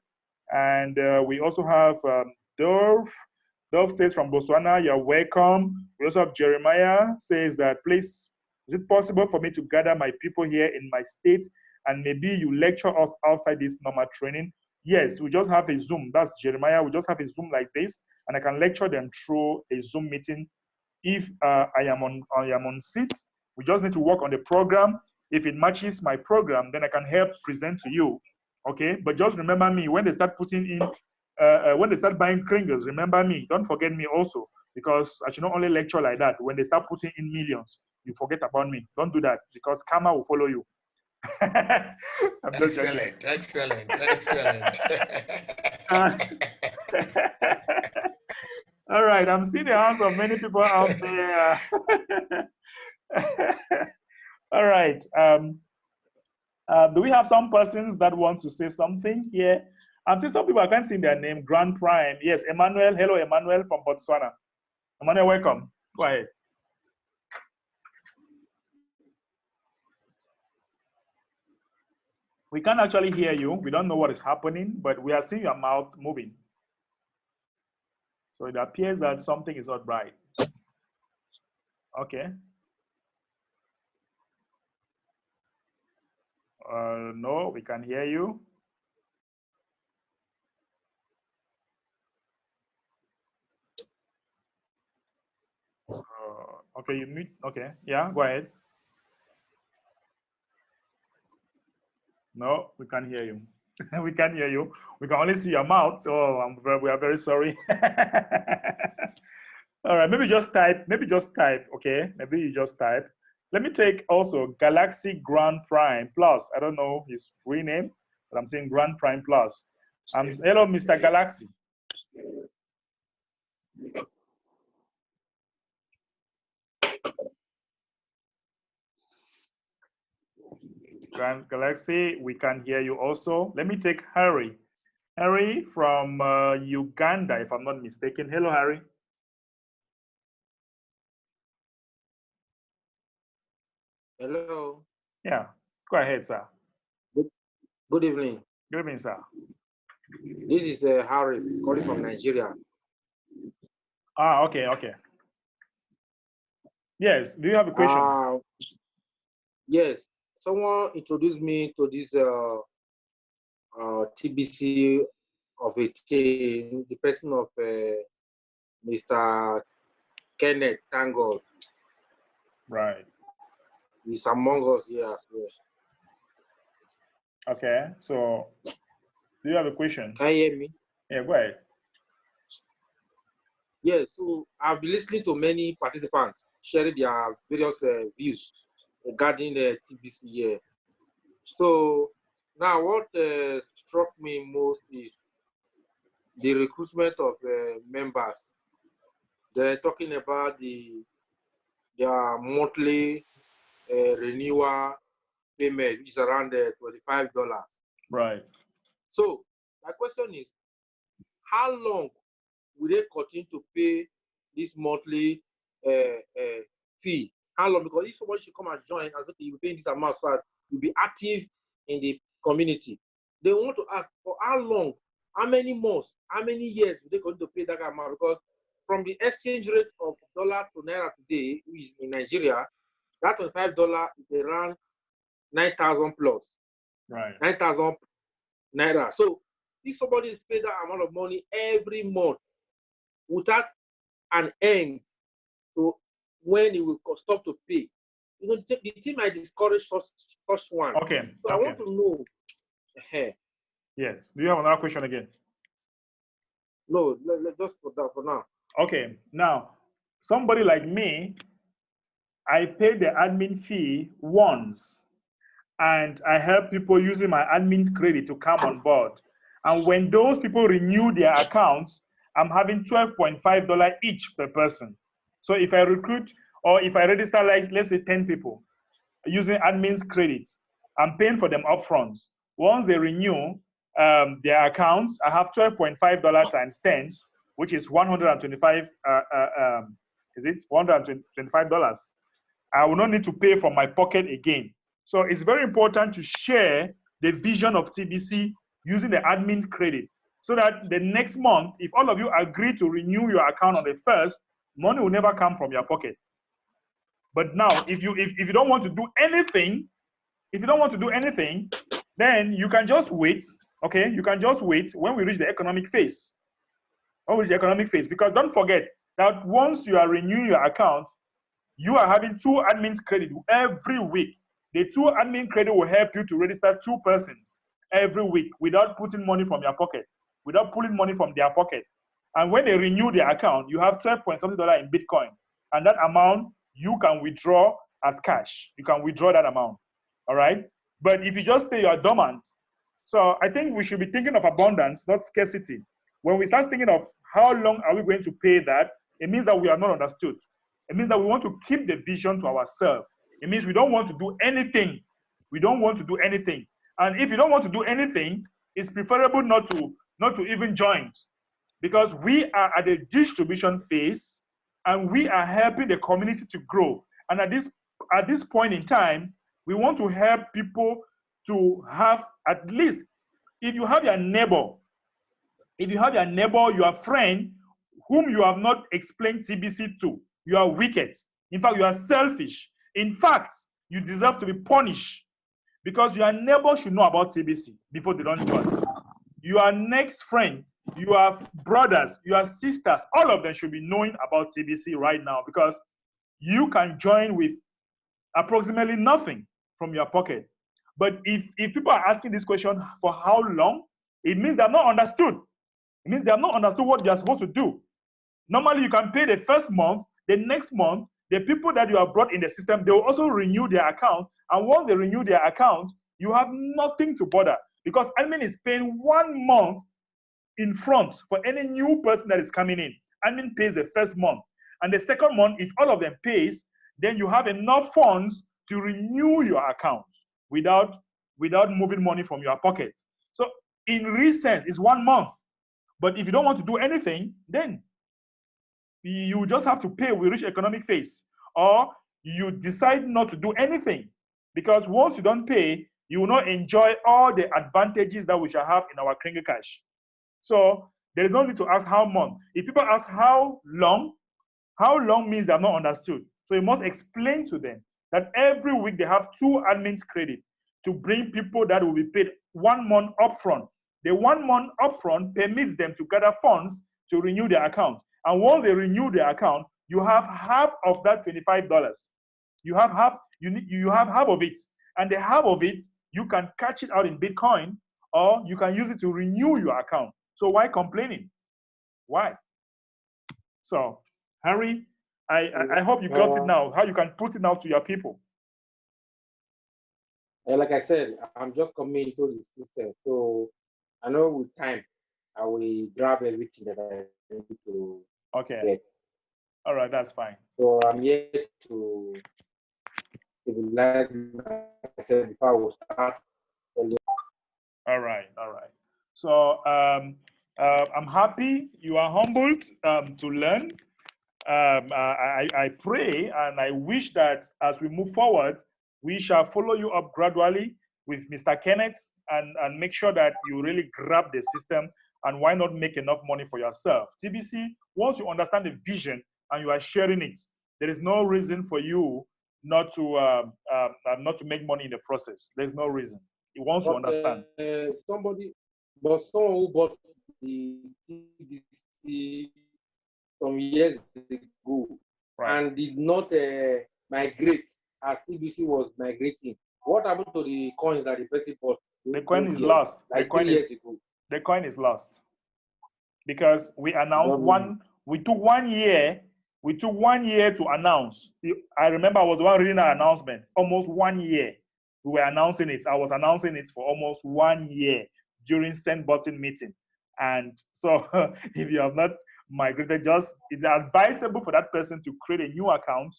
And we also have Dove. Dove says from Botswana, you're welcome. We also have Jeremiah says that, please, is it possible for me to gather my people here in my state and maybe you lecture us outside this normal training? Yes, we just have a Zoom. That's Jeremiah. We just have a Zoom like this, and I can lecture them through a Zoom meeting. If I am on seat, we just need to work on the program. If it matches my program, then I can help present to you. Okay, but just remember me when they start putting in, when they start buying kringles. Remember me. Don't forget me also, because I should not only lecture like that. When they start putting in millions, you forget about me. Don't do that, because karma will follow you. I'm just joking. Excellent. All right, I'm seeing the hands of many people out there. All right. Do we have some persons that want to say something here? I'm seeing some people, I can't see their name. Grand Prime. Yes, Emmanuel. Hello, Emmanuel from Botswana. Emmanuel, welcome. Go ahead. We can't actually hear you. We don't know what is happening, but we are seeing your mouth moving. So it appears that something is not right. Okay. No, we can hear you. Okay, you mute. Okay, yeah, go ahead. No, we can't hear you. We can't hear you. We can only see your mouth. So we are very sorry. All right, maybe just type. Okay, maybe you just type. Let me take also Galaxy Grand Prime Plus. I don't know his real name, but I'm saying Grand Prime Plus. Hello, Mr. Galaxy. Grand Galaxy, we can hear you also. Let me take Harry. Harry from Uganda, if I'm not mistaken. Hello, Harry. Hello. Yeah, go ahead, sir. Good evening. Good evening, sir. This is Harry calling from Nigeria. Ah, okay. Yes, do you have a question? Yes, someone introduced me to this TBC of a team, the person of Mr. Kenneth Tango. Right. He's among us here as well. Okay, so do you have a question? Can you hear me? Yeah, go ahead. Yes, so I've been listening to many participants sharing their various views regarding the TBC here. So now what struck me most is the recruitment of members. They're talking about their monthly renewal payment, which is around $25. Right. So my question is, how long will they continue to pay this monthly fee? How long? Because if somebody should come and join, as okay, you're paying this amount, so you'll be active in the community. They want to ask for how long, how many months, how many years will they continue to pay that amount? Because from the exchange rate of dollar to naira today, which is in Nigeria, that $25 is around 9,000 plus. Right. 9,000 naira. So if somebody is paying that amount of money every month without an end to when it will stop to pay, you know, the team might discourage such one. Okay. So I want to know. Yes. Do you have another question again? No, just for that for now. Okay. Now, somebody like me, I pay the admin fee once, and I help people using my admin's credit to come on board. And when those people renew their accounts, I'm having $12.5 each per person. So if I recruit or if I register, like, let's say 10 people using admin's credits, I'm paying for them upfront. Once they renew, their accounts. I have $12.5 times 10, which is 125. Is it $125? I will not need to pay from my pocket again. So it's very important to share the vision of TBC using the admin credit, so that the next month, if all of you agree to renew your account on the 1st, money will never come from your pocket. But now, if you don't want to do anything, then you can just wait. Okay, you can just wait when we reach the economic phase. Because don't forget that once you are renewing your account, you are having 2 admin credit every week. The 2 admin credit will help you to register 2 persons every week without putting money from your pocket, without pulling money from their pocket. And when they renew their account, you have $12.something in Bitcoin. And that amount you can withdraw as cash. You can withdraw that amount. All right? But if you just say you're dormant, so I think we should be thinking of abundance, not scarcity. When we start thinking of how long are we going to pay that, it means that we are not understood. It means that we want to keep the vision to ourselves. It means we don't want to do anything. We don't want to do anything. And if you don't want to do anything, it's preferable not to even join, because we are at the distribution phase and we are helping the community to grow. And at this point in time, we want to help people to have, at least, if you have your neighbor, your friend, whom you have not explained TBC to, you are wicked. In fact, you are selfish. In fact, you deserve to be punished, because your neighbor should know about TBC before they don't join. Your next friend, your brothers, your sisters, all of them should be knowing about TBC right now, because you can join with approximately nothing from your pocket. But if people are asking this question for how long, it means they have not understood. It means they have not understood what they are supposed to do. Normally, you can pay the first month, the next month, the people that you have brought in the system, they will also renew their account. And once they renew their account, you have nothing to bother, because admin is paying 1 month in front for any new person that is coming in. Admin pays the first month. And the second month, if all of them pays, then you have enough funds to renew your account without moving money from your pocket. So in real sense, it's 1 month. But if you don't want to do anything, then you just have to pay. We reach economic phase. Or you decide not to do anything. Because once you don't pay, you will not enjoy all the advantages that we shall have in our Kringle Cash. So there is no need to ask how much. If people ask how long means they have not understood. So you must explain to them that every week they have 2 admins credit to bring people that will be paid 1 month upfront. The 1 month upfront permits them to gather funds to renew their account. And once they renew their account, you have half of that $25. You have half of it. And the half of it, you can catch it out in Bitcoin, or you can use it to renew your account. So why complaining? Why? So, Harry, I hope you got it now, how you can put it out to your people. Like I said, I'm just coming into the system. So I know with time, I will grab everything that I need to get. All right, that's fine. So I'm here to stabilize myself before I will start. All right. So I'm happy you are humbled to learn. I pray and I wish that as we move forward, we shall follow you up gradually with Mr. Kenneth and make sure that you really grab the system, and why not make enough money for yourself. TBC, once you understand the vision and you are sharing it, there is no reason for you not to make money in the process. There's no reason. Once you understand. Someone who bought the TBC some years ago and did not migrate as TBC was migrating. What happened to the coins that the person bought? The coin is lost. Like 3 years ago. The coin is lost. Because we announced we took 1 year. We took 1 year to announce. I remember I was the one reading our announcement. Almost 1 year. We were announcing it. I was announcing it for almost 1 year during send button meeting. And so if you have not migrated, it's advisable for that person to create a new account.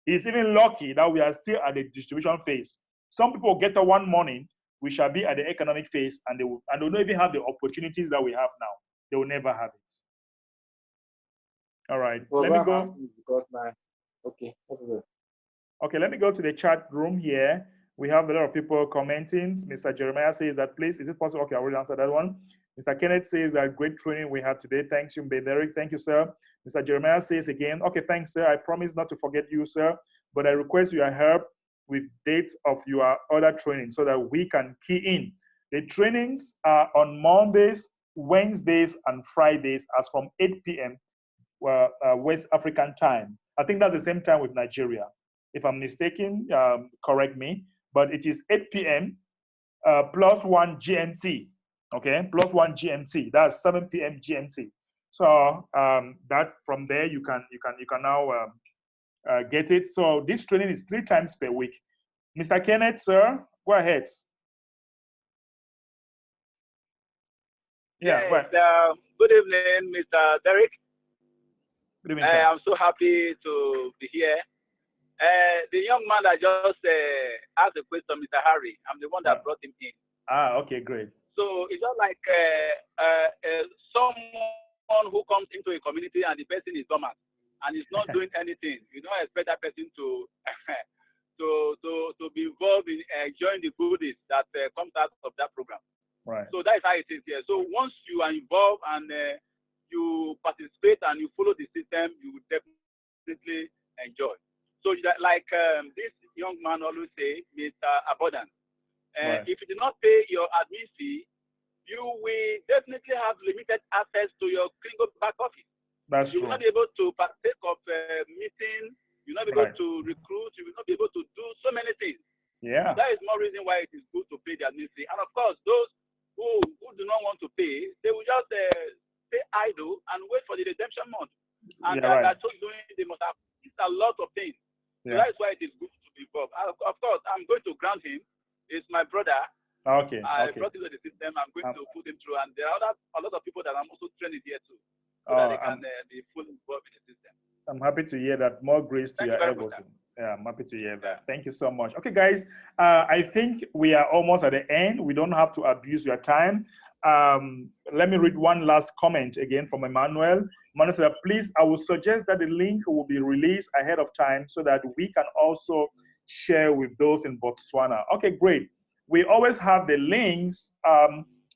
It's even lucky that we are still at the distribution phase. Some people get the 1 morning we shall be at the economic phase, and they will not even have the opportunities that we have now. They will never have it. All right, Well, let me go. Because my okay. Okay, let me go to the chat room here. We have a lot of people commenting. Mr. Jeremiah says that, please, is it possible? Okay, I already answered that one. Mr. Kenneth says that great training we had today. Thanks, you, mbehderick. Thank you, sir. Mr. Jeremiah says again, okay, thanks, sir. I promise not to forget you, sir, but I request your help with dates of your other training so that we can key in. The trainings are on Mondays, Wednesdays, and Fridays as from 8 p.m. West African time. I think that's the same time with Nigeria. If I'm mistaken, correct me, but it is 8 p.m. +1 GMT, okay? +1 GMT, that's 7 p.m. GMT. So that from there, you can now get it. So this training is 3 times per week. Mr. Kenneth, sir, go ahead. Yeah, yes, good evening, Mr. Derrick. Good evening, sir. I'm so happy to be here. The young man that just asked a question, Mr. Harry, I'm the one that brought him in. Ah, okay, great. So it's not like someone who comes into a community and the person is dormant and is not doing anything. You don't expect that person to to be involved in enjoying the goodies that comes out of that program. Right. So that is how it is here. So once you are involved and you participate and you follow the system, you will definitely enjoy. So like this young man always say, Mr. Abundance, Right. if you do not pay your admin fee, you will definitely have limited access to your Kringo back office. That's You true. will not be able to partake of meeting. You will not be able Right. to recruit. You will not be able to do so many things. Yeah. That is more reason why it is good to pay the admin fee. And of course, those who do not want to pay, they will just stay idle and wait for the redemption month. And Yeah, right. by so doing, they must have missed a lot of things. So Yeah. that's why it is good to be involved. And of course, I'm going to grant him. He's my brother. Okay. I Okay. brought him to the system. I'm going to put him through. And there are a lot of people that I'm also training here too, so that they can be fully involved in the system. I'm happy to hear that. More grace to Thank your you very elbows. much, Yeah, I'm happy to hear that. Thank you so much. Okay, guys, I think we are almost at the end. We don't have to abuse your time. Let me read one last comment again from Emmanuel. Emmanuel said, please, I would suggest that the link will be released ahead of time so that we can also share with those in Botswana. Okay, great. We always have the links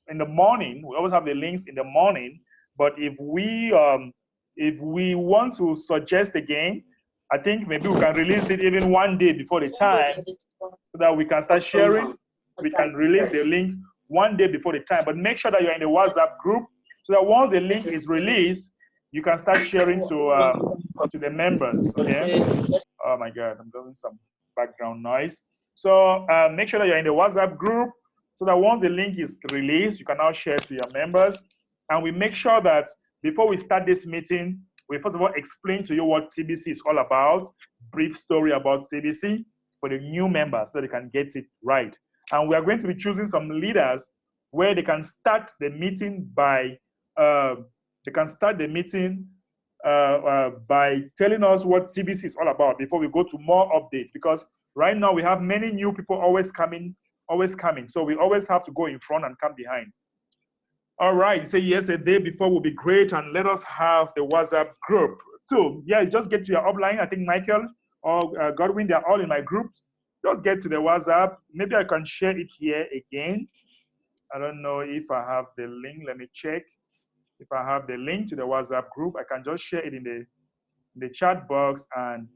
in the morning. We always have the links in the morning. But if we want to suggest again, I think maybe we can release it even one day before the time so that we can start sharing. We can release the link one day before the time, but make sure that you're in the WhatsApp group so that once the link is released, you can start sharing to the members, okay? Oh my God, I'm doing some background noise. So make sure that you're in the WhatsApp group so that once the link is released, you can now share to your members. And we make sure that before we start this meeting, we first of all explain to you what TBC is all about, brief story about TBC for the new members so that they can get it right. And we are going to be choosing some leaders where they can start the meeting by by telling us what TBC is all about before we go to more updates. Because right now we have many new people always coming. So we always have to go in front and come behind. All right, say yes, a day before will be great, and let us have the WhatsApp group. So yeah, just get to your upline. I think Michael or Godwin, they're all in my groups. Just get to the WhatsApp. Maybe I can share it here again. I don't know if I have the link. Let me check. If I have the link to the WhatsApp group, I can just share it in the chat box, and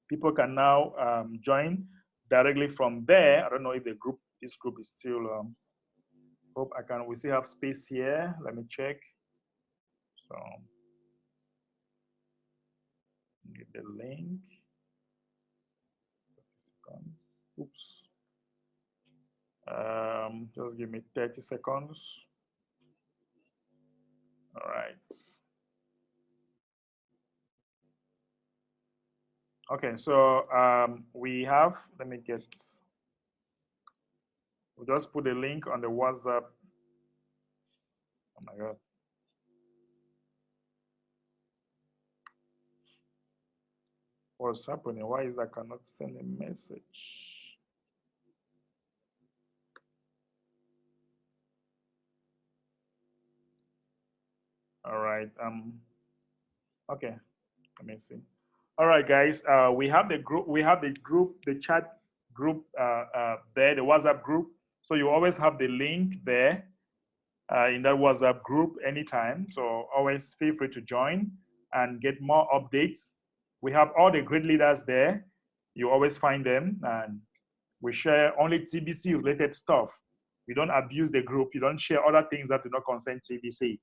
people can now join directly from there. I don't know if this group is still. Hope I can. We still have space here. Let me check. So get the link. Oops. Just give me 30 seconds. All right. Okay, so we have, let me get, we'll just put a link on the WhatsApp. Oh my God. What's happening? Why is that I cannot send a message? All right. Okay. Let me see. All right, guys. We have the group. We have the group, the chat group there, the WhatsApp group. So you always have the link there in that WhatsApp group anytime. So always feel free to join and get more updates. We have all the great leaders there. You always find them, and we share only TBC related stuff. We don't abuse the group. You don't share other things that do not concern TBC,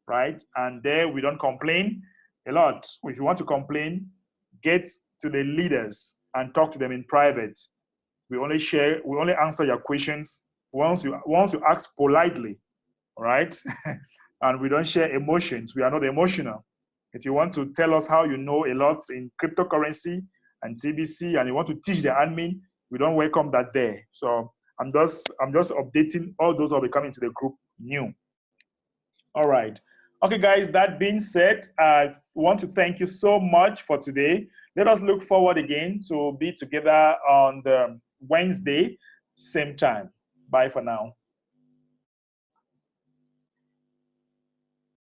right? And there we don't complain a lot. If you want to complain, get to the leaders and talk to them in private. We only answer your questions once you ask politely, all right? And we don't share emotions. We are not emotional. If you want to tell us how you know a lot in cryptocurrency and TBC and you want to teach the admin, we don't welcome that there. So I'm just updating all those who will be coming to the group new. All right. Okay, guys, that being said, I want to thank you so much for today. Let us look forward again to be together on the Wednesday, same time. Bye for now.